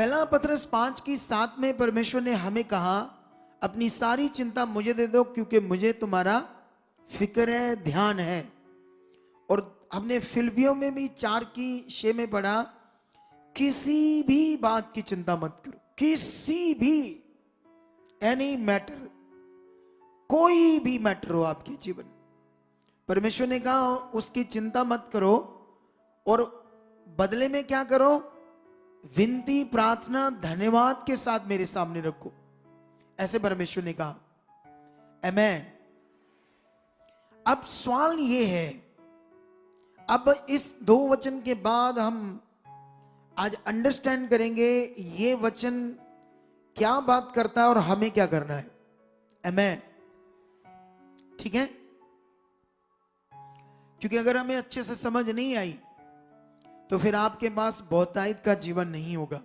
पहला पतरस 5:7 में परमेश्वर ने हमें कहा, अपनी सारी चिंता मुझे दे दो क्योंकि मुझे तुम्हारा फिक्र है, ध्यान है। और हमने फिलिपियों में भी 4:6 में पढ़ा, किसी भी बात की चिंता मत करो, किसी भी, एनी मैटर, कोई भी मैटर हो आपके जीवन, परमेश्वर ने कहा उसकी चिंता मत करो, और बदले में क्या करो, विनती, प्रार्थना, धन्यवाद के साथ मेरे सामने रखो, ऐसे परमेश्वर ने कहा। आमेन। अब सवाल ये है, अब इस 2 वचन के बाद हम आज अंडरस्टैंड करेंगे ये वचन क्या बात करता है और हमें क्या करना है। आमेन। ठीक है, क्योंकि अगर हमें अच्छे से समझ नहीं आई तो फिर आपके पास बहुतायत का जीवन नहीं होगा।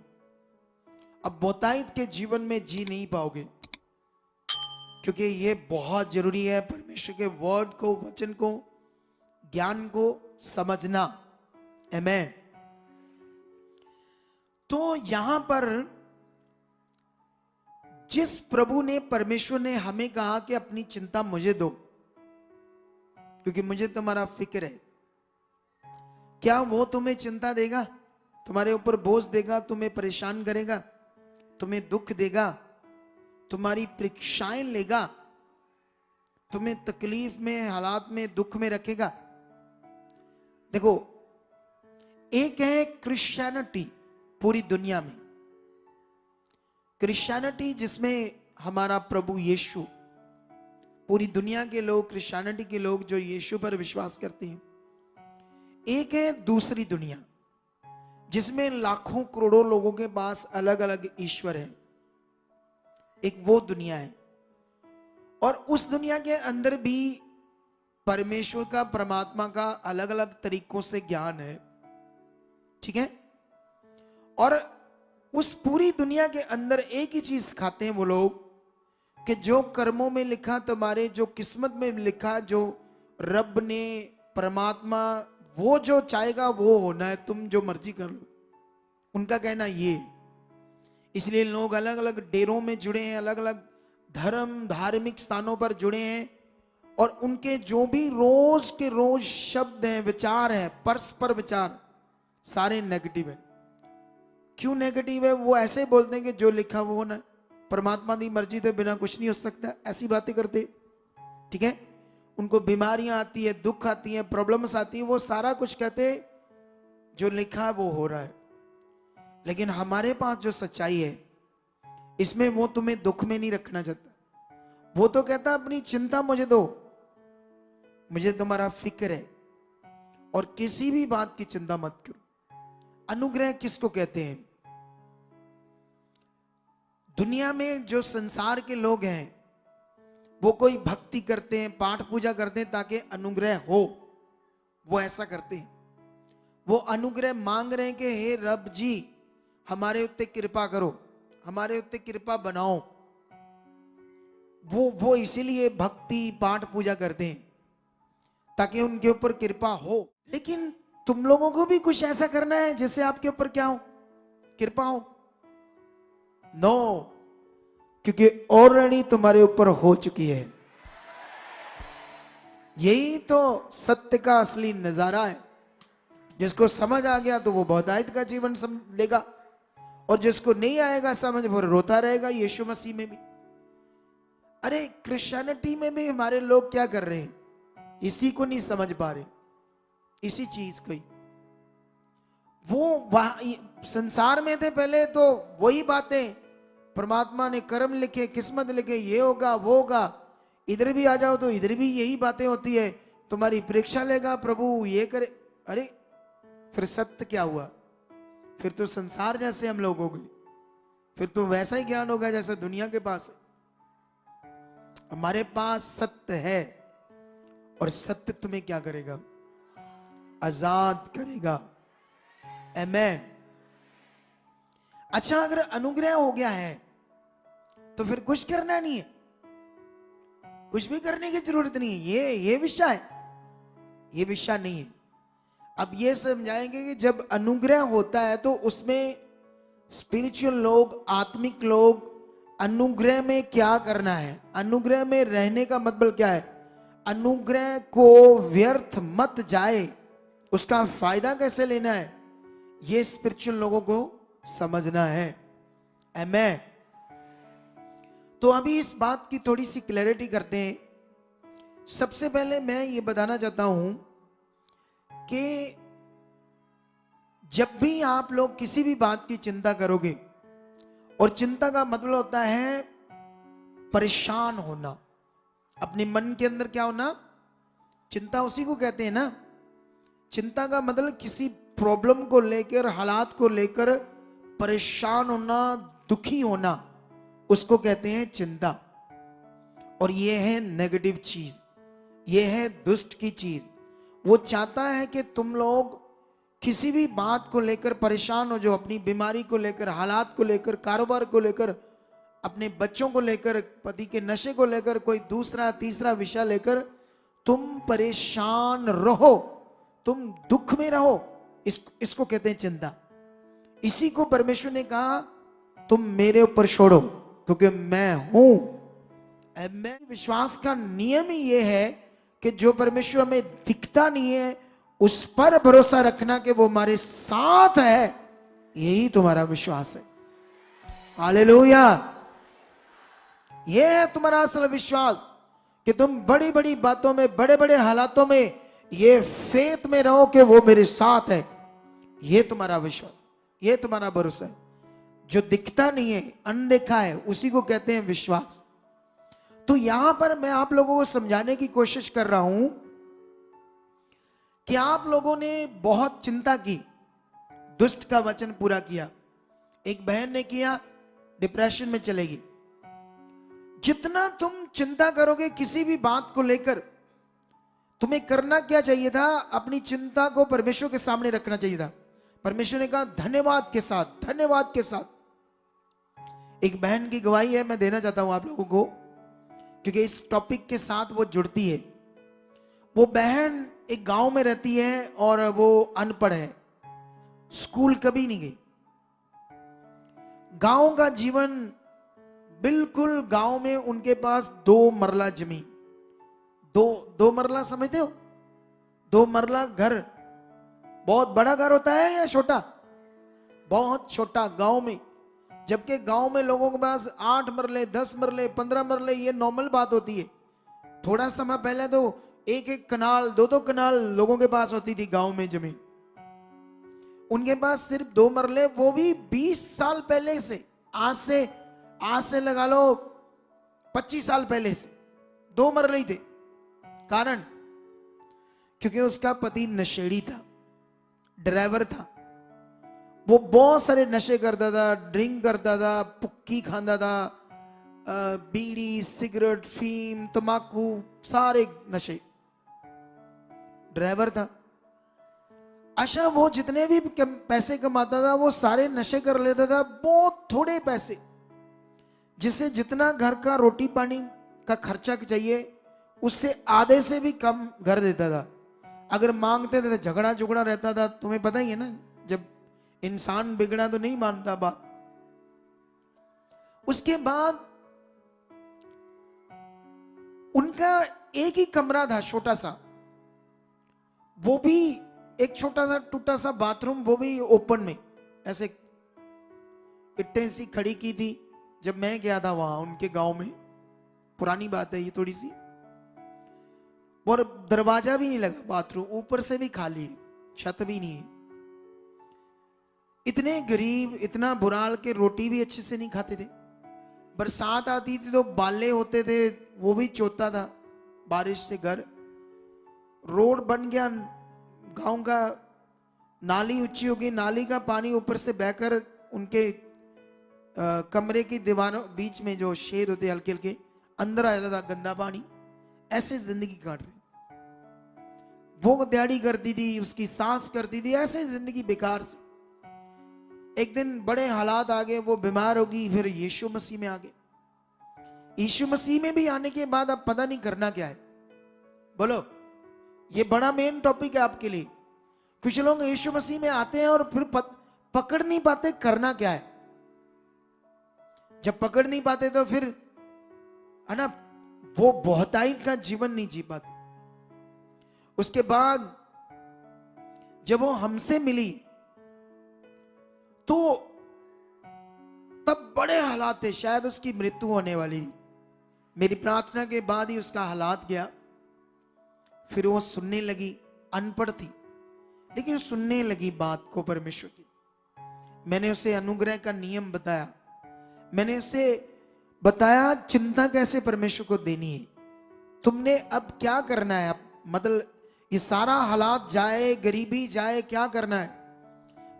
अब बहुतायत के जीवन में जी नहीं पाओगे, क्योंकि ये बहुत जरूरी है परमेश्वर के वर्ड को, वचन को, ज्ञान को समझना। आमेन। तो यहां पर जिस प्रभु ने, परमेश्वर ने हमें कहा कि अपनी चिंता मुझे दो क्योंकि मुझे तुम्हारा फिक्र है, क्या वो तुम्हें चिंता देगा, तुम्हारे ऊपर बोझ देगा, तुम्हें परेशान करेगा, तुम्हें दुख देगा, तुम्हारी परीक्षाएं लेगा, तुम्हें तकलीफ में, हालात में, दुख में रखेगा? देखो, एक है क्रिश्चियनिटी पूरी दुनिया में, क्रिश्चियनिटी जिसमें हमारा प्रभु यीशु, पूरी दुनिया के लोग, क्रिश्चियनिटी के लोग जो यीशु पर विश्वास करते हैं। एक है दूसरी दुनिया जिसमें लाखों करोड़ों लोगों के पास अलग अलग ईश्वर है। एक वो दुनिया है, और उस दुनिया के अंदर भी परमेश्वर का, परमात्मा का अलग अलग तरीकों से ज्ञान है। ठीक है, और उस पूरी दुनिया के अंदर एक ही चीज खाते हैं वो लोग, कि जो कर्मों में लिखा, तुम्हारे जो किस्मत में लिखा, जो रब ने, परमात्मा, वो जो चाहेगा वो होना है, तुम जो मर्जी कर लो, उनका कहना ये। इसलिए लोग अलग अलग डेरों में जुड़े हैं, अलग अलग धर्म, धार्मिक स्थानों पर जुड़े हैं, और उनके जो भी रोज के रोज शब्द हैं, विचार हैं, परस्पर विचार, सारे नेगेटिव है। क्यों नेगेटिव है? वो ऐसे बोलते हैं कि जो लिखा वो होना, परमात्मा की मर्जी तो बिना कुछ नहीं हो सकता, ऐसी बातें करते। ठीक है, उनको बीमारियां आती है, दुख आती है, प्रॉब्लम्स आती है, वो सारा कुछ कहते जो लिखा है वो हो रहा है। लेकिन हमारे पास जो सच्चाई है, इसमें वो तुम्हें दुख में नहीं रखना चाहता। वो तो कहता अपनी चिंता मुझे दो, मुझे तुम्हारा फिक्र है, और किसी भी बात की चिंता मत करो। अनुग्रह किसको कहते हैं? दुनिया में जो संसार के लोग हैं, वो कोई भक्ति करते हैं, पाठ पूजा करते हैं ताकि अनुग्रह हो, वो ऐसा करते हैं। वो अनुग्रह मांग रहे हैं कि हे रब जी हमारे उत्ते कृपा करो, हमारे उत्ते कृपा बनाओ। वो इसीलिए भक्ति, पाठ पूजा करते हैं ताकि उनके ऊपर कृपा हो। लेकिन तुम लोगों को भी कुछ ऐसा करना है जैसे आपके ऊपर क्या हो, कृपा हो? नो, क्योंकि ऑलरेडी तुम्हारे ऊपर हो चुकी है। यही तो सत्य का असली नजारा है। जिसको समझ आ गया तो वो बहुतायत का जीवन लेगा, और जिसको नहीं आएगा समझ, वो रोता रहेगा यीशु मसीह में भी। अरे क्रिश्चियनिटी में भी हमारे लोग क्या कर रहे हैं, इसी को नहीं समझ पा रहे, इसी चीज को ही। वो संसार में थे पहले तो वही बातें, परमात्मा ने कर्म लिखे, किस्मत लिखे, ये होगा वो होगा। इधर भी आ जाओ तो इधर भी यही बातें होती है, तुम्हारी परीक्षा लेगा प्रभु, ये करे। अरे फिर सत्य क्या हुआ? फिर तो संसार जैसे हम लोग हो गए, फिर तो वैसा ही ज्ञान होगा जैसा दुनिया के पास है। हमारे पास सत्य है, और सत्य तुम्हें क्या करेगा? आजाद करेगा। आमेन। अच्छा, अगर अनुग्रह हो गया है तो फिर कुछ करना नहीं है, कुछ भी करने की जरूरत नहीं है। ये विषय है, ये विषय नहीं है। अब ये समझाएंगे कि जब अनुग्रह होता है तो उसमें स्पिरिचुअल लोग, आत्मिक लोग, अनुग्रह में क्या करना है, अनुग्रह में रहने का मतलब क्या है, अनुग्रह को व्यर्थ मत जाए, उसका फायदा कैसे लेना है, ये स्पिरिचुअल लोगों को समझना है। आमेन। तो अभी इस बात की थोड़ी सी क्लैरिटी करते हैं। सबसे पहले मैं ये बताना चाहता हूं कि जब भी आप लोग किसी भी बात की चिंता करोगे, और चिंता का मतलब होता है परेशान होना, अपने मन के अंदर क्या होना, चिंता उसी को कहते हैं ना। चिंता का मतलब किसी प्रॉब्लम को लेकर, हालात को लेकर परेशान होना, दुखी होना, उसको कहते हैं चिंता। और यह है नेगेटिव चीज, यह है दुष्ट की चीज। वो चाहता है कि तुम लोग किसी भी बात को लेकर परेशान हो, जो अपनी बीमारी को लेकर, हालात को लेकर, कारोबार को लेकर, अपने बच्चों को लेकर, पति के नशे को लेकर, कोई दूसरा तीसरा विषय लेकर तुम परेशान रहो, तुम दुख में रहो, इसको कहते हैं चिंता। इसी को परमेश्वर ने कहा तुम मेरे ऊपर छोड़ो क्योंकि मैं हूं। मैं विश्वास का नियम ही यह है कि जो परमेश्वर हमें दिखता नहीं है उस पर भरोसा रखना कि वो हमारे साथ है, यही तुम्हारा विश्वास है। हालेलुया। यह है तुम्हारा असल विश्वास कि तुम बड़ी बड़ी बातों में, बड़े बड़े हालातों में ये फेथ में रहो कि वो मेरे साथ है। यह तुम्हारा विश्वास, यह तुम्हारा भरोसा है। जो दिखता नहीं है, अनदेखा है, उसी को कहते हैं विश्वास। तो यहां पर मैं आप लोगों को समझाने की कोशिश कर रहा हूं कि आप लोगों ने बहुत चिंता की, दुष्ट का वचन पूरा किया। एक बहन ने किया, डिप्रेशन में चलेगी। जितना तुम चिंता करोगे किसी भी बात को लेकर, तुम्हें करना क्या चाहिए था, अपनी चिंता को परमेश्वर के सामने रखना चाहिए था। परमेश्वर ने कहा धन्यवाद के साथ, धन्यवाद के साथ। एक बहन की गवाही है, मैं देना चाहता हूं आप लोगों को, क्योंकि इस टॉपिक के साथ वो जुड़ती है। वो बहन एक गांव में रहती है और वो अनपढ़ है, स्कूल कभी नहीं गई। गांव का जीवन बिल्कुल, गांव में उनके पास 2 मरला जमीन, दो मरला समझते हो, 2 मरला घर। बहुत बड़ा घर होता है या छोटा? बहुत छोटा गांव में। जबकि गांव में लोगों के पास 8 मरले, 10 मरले, 15 मरले, ये नॉर्मल बात होती है। थोड़ा समय पहले तो 1-1 कनाल, 2-2 कनाल लोगों के पास होती थी गांव में जमीन। उनके पास सिर्फ 2 मरले, वो भी 20 साल पहले से, आज से लगा लो 25 साल पहले से 2 मरले ही थे। कारण क्योंकि उसका पति नशेड़ी था, ड्राइवर था। वो बहुत सारे नशे करता था, ड्रिंक करता था, पुक्की खाता था, बीड़ी, सिगरेट, फीम, तंबाकू, सारे नशे। ड्राइवर था। अच्छा, वो जितने भी पैसे कमाता था वो सारे नशे कर लेता था, बहुत थोड़े पैसे, जिसे जितना घर का रोटी पानी का खर्चा चाहिए उससे आधे से भी कम घर देता था। अगर मांगते थे तो झगड़ा झुगड़ा रहता था। तुम्हें पता ही है ना, जब इंसान बिगड़ा तो नहीं मानता बात। उसके बाद उनका एक ही कमरा था, छोटा सा, वो भी एक छोटा सा टूटा सा बाथरूम, वो भी ओपन में, ऐसे इट्टें सी खड़ी की थी। जब मैं गया था वहां उनके गांव में, पुरानी बात है ये थोड़ी सी, और दरवाजा भी नहीं लगा, बाथरूम ऊपर से भी खाली है, छत भी नहीं है। इतने गरीब, इतना बुरा हाल के रोटी भी अच्छे से नहीं खाते थे। बरसात आती थी तो बाले होते थे, वो भी चोता था बारिश से घर। रोड बन गया गांव का, नाली ऊंची हो गई, नाली का पानी ऊपर से बहकर उनके कमरे की दीवारों बीच में जो छेद होते हल्के हल्के, अंदर आ जाता था गंदा पानी। ऐसे जिंदगी काट रही, वो दिहाड़ी करती थी, उसकी सास करती थी, ऐसे जिंदगी बेकार से। एक दिन बड़े हालात आ गए, वो बीमार होगी, फिर यीशु मसीह में आ गए। यीशु मसीह में भी आने के बाद अब पता नहीं करना क्या है। बोलो, ये बड़ा मेन टॉपिक है आपके लिए। कुछ लोग यीशु मसीह में आते हैं और फिर पकड़ नहीं पाते करना क्या है। जब पकड़ नहीं पाते तो फिर है ना, वो बहुतायत का जीवन नहीं जी पाते। उसके बाद जब वो हमसे मिली तो तब बड़े हालात थे, शायद उसकी मृत्यु होने वाली थी। मेरी प्रार्थना के बाद ही उसका हालात गया। फिर वो सुनने लगी, अनपढ़ थी लेकिन सुनने लगी बात को परमेश्वर की। मैंने उसे अनुग्रह का नियम बताया, मैंने उसे बताया चिंता कैसे परमेश्वर को देनी है। तुमने अब क्या करना है, अब मतलब ये सारा हालात जाए, गरीबी जाए, क्या करना है?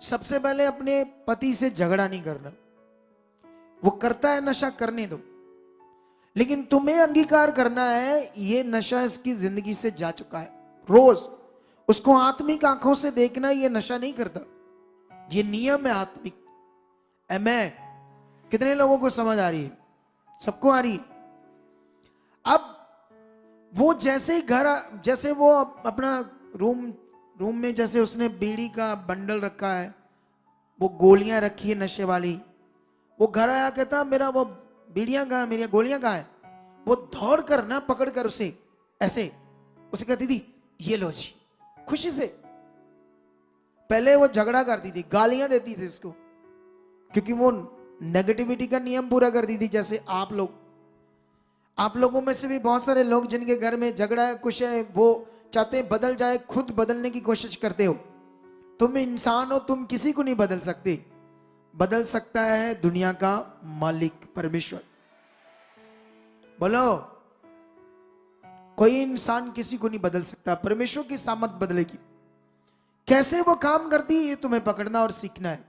सबसे पहले अपने पति से झगड़ा नहीं करना। वो करता है नशा, करने दो, लेकिन तुम्हें अंगीकार करना है ये नशा इसकी जिंदगी से जा चुका है। रोज उसको आत्मिक आंखों से देखना, ये नशा नहीं करता, ये नियम है आत्मिक। मैं कितने लोगों को समझ आ रही है? सबको आ रही है। अब वो जैसे ही घर, जैसे वो अपना रूम में जैसे उसने बीड़ी का बंडल रखा है, वो गोलियां रखी है नशे वाली, वो घर आया कहता मेरा वो बीड़ियां कहाँ, मेरी गोलियां कहाँ है? वो दौड़ कर ना पकड़ कर उसे ऐसे उसे कहती थी ये लो जी, खुशी से। पहले वो झगड़ा करती थी, गालियां देती थी उसको, क्योंकि वो नेगेटिविटी का नियम पूरा करती थी। जैसे आप लोगों में से भी बहुत सारे लोग जिनके घर में झगड़ा है, कुछ है, वो चाहते हैं बदल जाए, खुद बदलने की कोशिश करते हो। तुम इंसान हो, तुम किसी को नहीं बदल सकते। बदल सकता है दुनिया का मालिक परमेश्वर। बोलो, कोई इंसान किसी को नहीं बदल सकता, परमेश्वर की सामर्थ बदलेगी। कैसे वो काम करती है ये तुम्हें पकड़ना और सीखना है।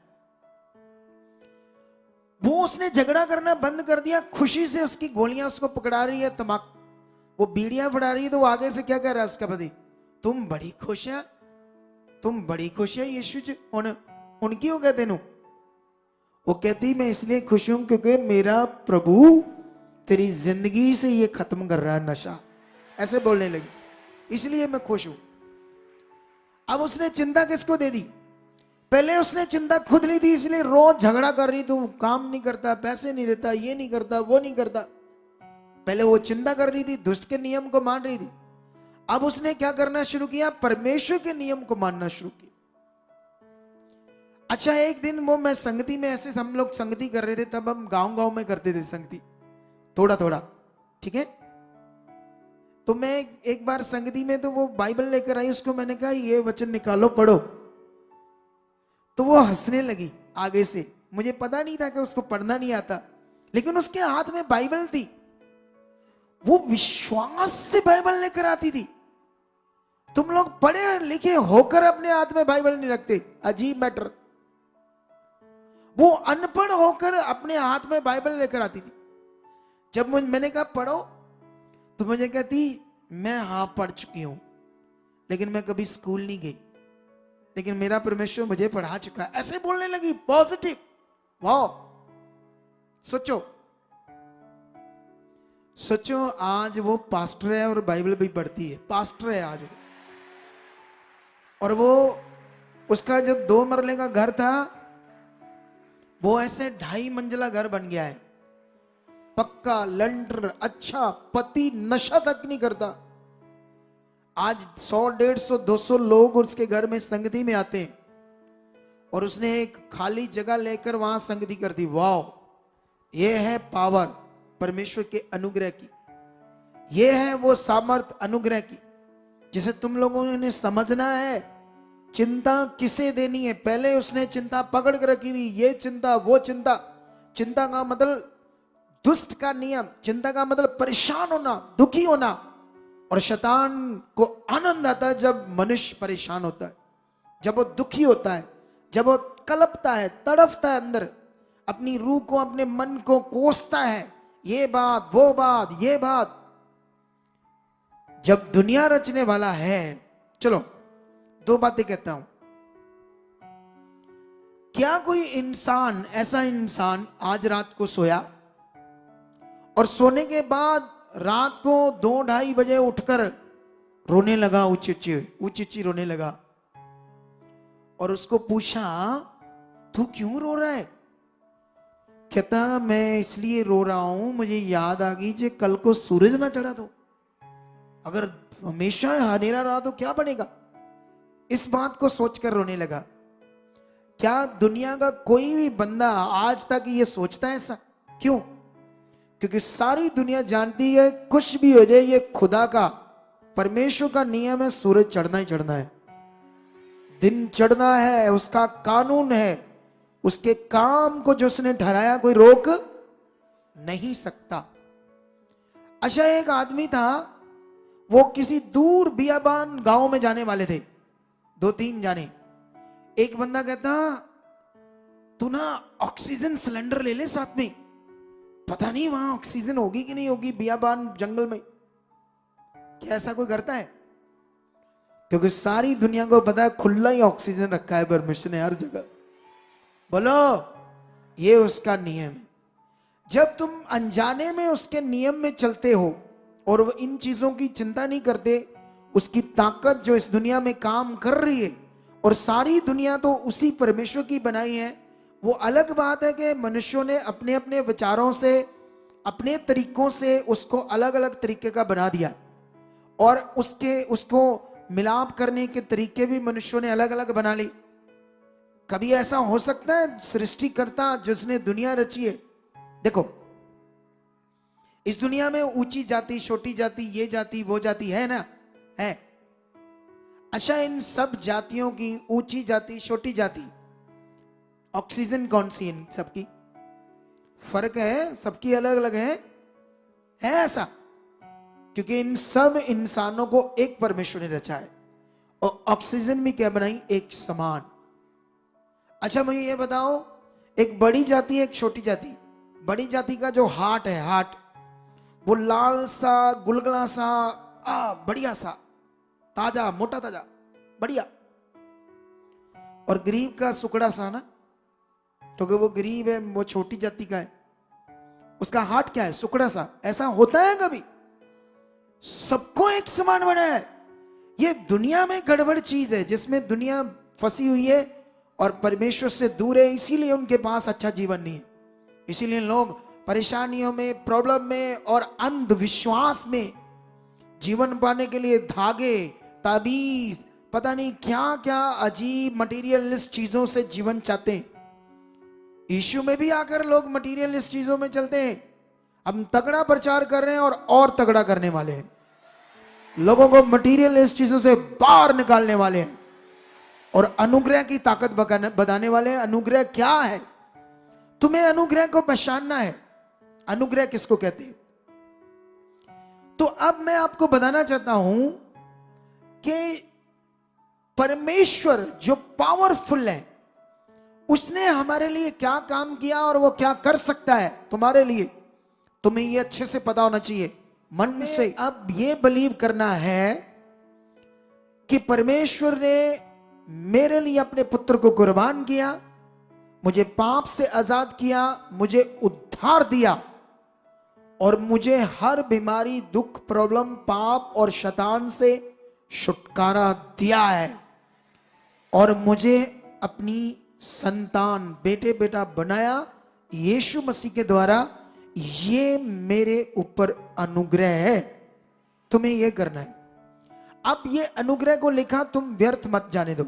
वो उसने झगड़ा करना बंद कर दिया, खुशी से उसकी गोलियां उसको पकड़ा रही है, वो बीड़ियां फड़ा रही है, तो वो आगे से क्या कह रहा है उसका पति? तुम बड़ी खुश है, तुम बड़ी खुश है यीशु जी उनकी हो गए तेनू। वो कहती मैं इसलिए खुश हूं क्योंकि मेरा प्रभु तेरी जिंदगी से ये खत्म कर रहा है नशा। ऐसे बोलने लगी, इसलिए मैं खुश हूं। अब उसने चिंता किसको दे दी? पहले उसने चिंता खुद ली थी, इसलिए रोज झगड़ा कर रही, तू काम नहीं करता, पैसे नहीं देता, ये नहीं करता, वो नहीं करता। पहले वो चिंता कर रही थी, दुष्ट के नियम को मान रही थी। अब उसने क्या करना शुरू किया? परमेश्वर के नियम को मानना शुरू किया। अच्छा, एक दिन वो मैं संगति में, ऐसे हम लोग संगति कर रहे थे, तब हम गांव में करते थे संगति, थोड़ा थोड़ा, ठीक है। तो मैं एक बार संगति में, तो वो बाइबल लेकर आई, उसको मैंने कहा ये वचन निकालो पढ़ो। तो वो हंसने लगी आगे से। मुझे पता नहीं था कि उसको पढ़ना नहीं आता, लेकिन उसके हाथ में बाइबल थी। वो विश्वास से बाइबल लेकर आती थी। तुम लोग पढ़े लिखे होकर अपने हाथ में बाइबल नहीं रखते, अजीब मैटर। वो अनपढ़ होकर अपने हाथ में बाइबल लेकर आती थी। जब मैंने कहा पढ़ो, तो मुझे कहती मैं हाँ पढ़ चुकी हूं, लेकिन मैं कभी स्कूल नहीं गई, लेकिन मेरा परमेश्वर मुझे पढ़ा चुका है। ऐसे बोलने लगी, पॉजिटिव। वाह, सोचो आज वो पास्टर है और बाइबल भी पढ़ती है, पास्टर है आज। और वो उसका जो 2 मरले का घर था, वो ऐसे 2.5 मंजिला घर बन गया है, पक्का लंटर, अच्छा, पति नशा तक नहीं करता। आज 100, 150, 200 लोग उसके घर में संगति में आते हैं, और उसने एक खाली जगह लेकर वहां संगति कर दी। वाह, ये है पावर परमेश्वर के अनुग्रह की, ये है वो सामर्थ अनुग्रह की, जिसे तुम लोगों ने समझना है। चिंता किसे देनी है? पहले उसने चिंता पकड़ कर रखी थी, ये चिंता, वो चिंता। चिंता का मतलब दुष्ट का नियम, चिंता का मतलब परेशान होना, दुखी होना। और शैतान को आनंद आता है जब मनुष्य परेशान होता है, जब वो दुखी होता है, जब वो कलपता है, तड़फता है, अंदर अपनी रूह को, अपने मन को कोसता है, ये बात, वो बात, ये बात। जब दुनिया रचने वाला है, चलो 2 बातें कहता हूं। क्या कोई इंसान, ऐसा इंसान आज रात को सोया और सोने के बाद रात को 2-2:30 बजे उठकर रोने लगा, ऊंची ऊंची रोने लगा, और उसको पूछा तू क्यों रो रहा है? कहता मैं इसलिए रो रहा हूं, मुझे याद आ गई जे कल को सूरज ना चढ़ा तो, अगर हमेशा अंधेरा रहा तो क्या बनेगा। इस बात को सोचकर रोने लगा। क्या दुनिया का कोई भी बंदा आज तक ये सोचता है ऐसा? क्यों? क्योंकि सारी दुनिया जानती है कुछ भी हो जाए ये खुदा का, परमेश्वर का नियम है, सूरज चढ़ना ही चढ़ना है, दिन चढ़ना है, उसका कानून है, उसके काम को जो उसने ठहराया कोई रोक नहीं सकता। अच्छा, एक आदमी था, वो किसी दूर बियाबान गांव में जाने वाले थे, 2-3 जाने। एक बंदा कहता तू ना ऑक्सीजन सिलेंडर ले ले साथ में, पता नहीं वहां ऑक्सीजन होगी कि नहीं होगी बियाबान जंगल में। क्या ऐसा कोई करता है? क्योंकि सारी दुनिया को पता है खुला ही ऑक्सीजन रखा है परमेश्वर ने हर जगह। बोलो, ये उसका नियम है। जब तुम अनजाने में उसके नियम में चलते हो और वो इन चीजों की चिंता नहीं करते, उसकी ताकत जो इस दुनिया में काम कर रही है, और सारी दुनिया तो उसी परमेश्वर की बनाई है। वो अलग बात है कि मनुष्यों ने अपने अपने विचारों से, अपने तरीकों से उसको अलग अलग तरीके का बना दिया, और उसको मिलाप करने के तरीके भी मनुष्यों ने अलग अलग बना ली। कभी ऐसा हो सकता है सृष्टिकर्ता जिसने दुनिया रची है, देखो इस दुनिया में ऊंची जाति, छोटी जाति, ये जाति, वो जाति है ना, है। अच्छा, इन सब जातियों की ऊंची जाति, छोटी जाति, ऑक्सीजन कौन सी इन सबकी? फर्क है, सबकी अलग अलग है ऐसा? क्योंकि इन सब इंसानों को एक परमेश्वर ने रचा है, और ऑक्सीजन भी क्या बनाई? एक समान। अच्छा, मुझे ये बताओ, एक बड़ी जाति है, एक छोटी जाति। बड़ी जाति का जो हार्ट है, हार्ट वो लाल सा, गुलगुला सा, बढ़िया सा, ताजा, मोटा ताजा, बढ़िया। और गरीब का सुकड़ा सा ना, तो वो गरीब है, वो छोटी जाति का है, उसका हार्ट क्या है? सुकड़ा सा। ऐसा होता है कभी? सबको एक समान बना है। ये दुनिया में गड़बड़ चीज है, जिसमें दुनिया फंसी हुई है और परमेश्वर से दूर है, इसीलिए उनके पास अच्छा जीवन नहीं है। इसीलिए लोग परेशानियों में, प्रॉब्लम में और अंधविश्वास में जीवन पाने के लिए धागे, ताबीज, पता नहीं क्या क्या अजीब मटेरियलिस्ट चीजों से जीवन चाहते हैं। यीशु में भी आकर लोग मटेरियलिस्ट चीजों में चलते हैं। हम तगड़ा प्रचार कर रहे हैं और तगड़ा करने वाले हैं, लोगों को मटेरियलिस्ट चीजों से बाहर निकालने वाले हैं और अनुग्रह की ताकत बताने वाले हैं। अनुग्रह क्या है? तुम्हें अनुग्रह को पहचानना है। अनुग्रह किसको कहते हैं? तो अब मैं आपको बताना चाहता हूं कि परमेश्वर जो पावरफुल है, उसने हमारे लिए क्या काम किया और वो क्या कर सकता है तुम्हारे लिए, तुम्हें ये अच्छे से पता होना चाहिए मन से। अब ये बिलीव करना है कि परमेश्वर ने मेरे लिए अपने पुत्र को कुर्बान किया, मुझे पाप से आजाद किया, मुझे उद्धार दिया, और मुझे हर बीमारी, दुख, प्रॉब्लम, पाप और शैतान से छुटकारा दिया है, और मुझे अपनी संतान, बेटे बेटा बनाया यीशु मसीह के द्वारा। ये मेरे ऊपर अनुग्रह है, तुम्हें यह करना है। अब ये अनुग्रह को लिखा, तुम व्यर्थ मत जाने दो।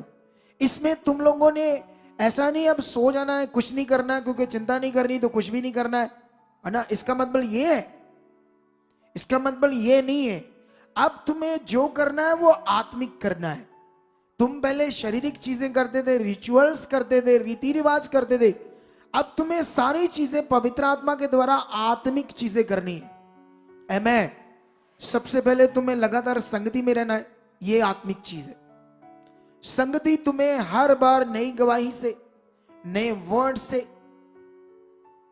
इसमें तुम लोगों ने ऐसा नहीं अब सो जाना है, कुछ नहीं करना है, क्योंकि चिंता नहीं करनी तो कुछ भी नहीं करना है ना। इसका मतलब ये है, इसका मतलब ये नहीं है। अब तुम्हें जो करना है वो आत्मिक करना है। तुम पहले शारीरिक चीजें करते थे, रिचुअल्स करते थे, रीति रिवाज करते थे। अब तुम्हें सारी चीजें पवित्र आत्मा के द्वारा आत्मिक चीजें करनी है। आमीन। सबसे पहले तुम्हें लगातार संगति में रहना है, ये आत्मिक चीज है। संगति तुम्हें हर बार नई गवाही से, नए वर्ड से,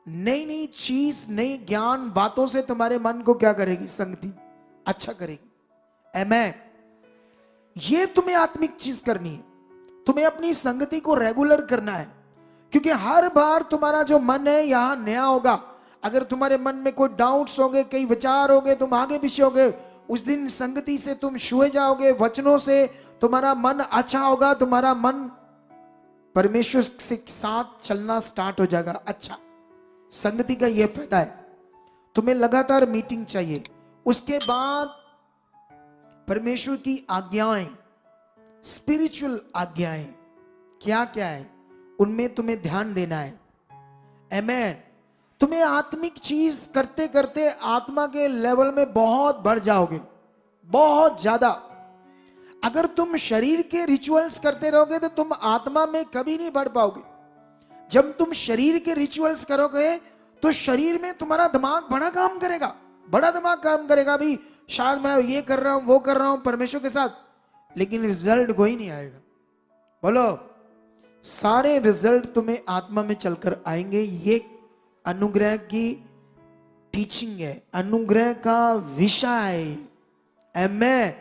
नई नई चीज, नई ज्ञान बातों से तुम्हारे मन को क्या करेगी? संगति अच्छा करेगी। आमीन। ये तुम्हें आत्मिक चीज करनी है। तुम्हें अपनी संगति को रेगुलर करना है, क्योंकि हर बार तुम्हारा जो मन है यहां नया होगा। अगर तुम्हारे मन में कोई डाउट्स होंगे, कई विचार होंगे, तुम आगे पीछे होगे, उस दिन संगति से तुम छुए जाओगे, वचनों से तुम्हारा मन अच्छा होगा, तुम्हारा मन परमेश्वर के साथ चलना स्टार्ट हो जाएगा। अच्छा, संगति का यह फायदा है, तुम्हें लगातार मीटिंग चाहिए। उसके बाद परमेश्वर की आज्ञाएं, स्पिरिचुअल आज्ञाएं क्या क्या है, उनमें तुम्हें ध्यान देना है। आमेन। तुम्हें आत्मिक चीज करते करते आत्मा के लेवल में बहुत बढ़ जाओगे, बहुत ज्यादा। अगर तुम शरीर के रिचुअल्स करते रहोगे तो तुम आत्मा में कभी नहीं बढ़ पाओगे। जब तुम शरीर के रिचुअल्स करोगे तो शरीर में तुम्हारा दिमाग बड़ा काम करेगा, बड़ा दिमाग काम करेगा। भी शायद मैं ये कर रहा हूं, वो कर रहा हूं परमेश्वर के साथ, लेकिन रिजल्ट कोई नहीं आएगा। बोलो, सारे रिजल्ट तुम्हें आत्मा में चलकर आएंगे। ये अनुग्रह की टीचिंग है, अनुग्रह का विषय है। आमेन।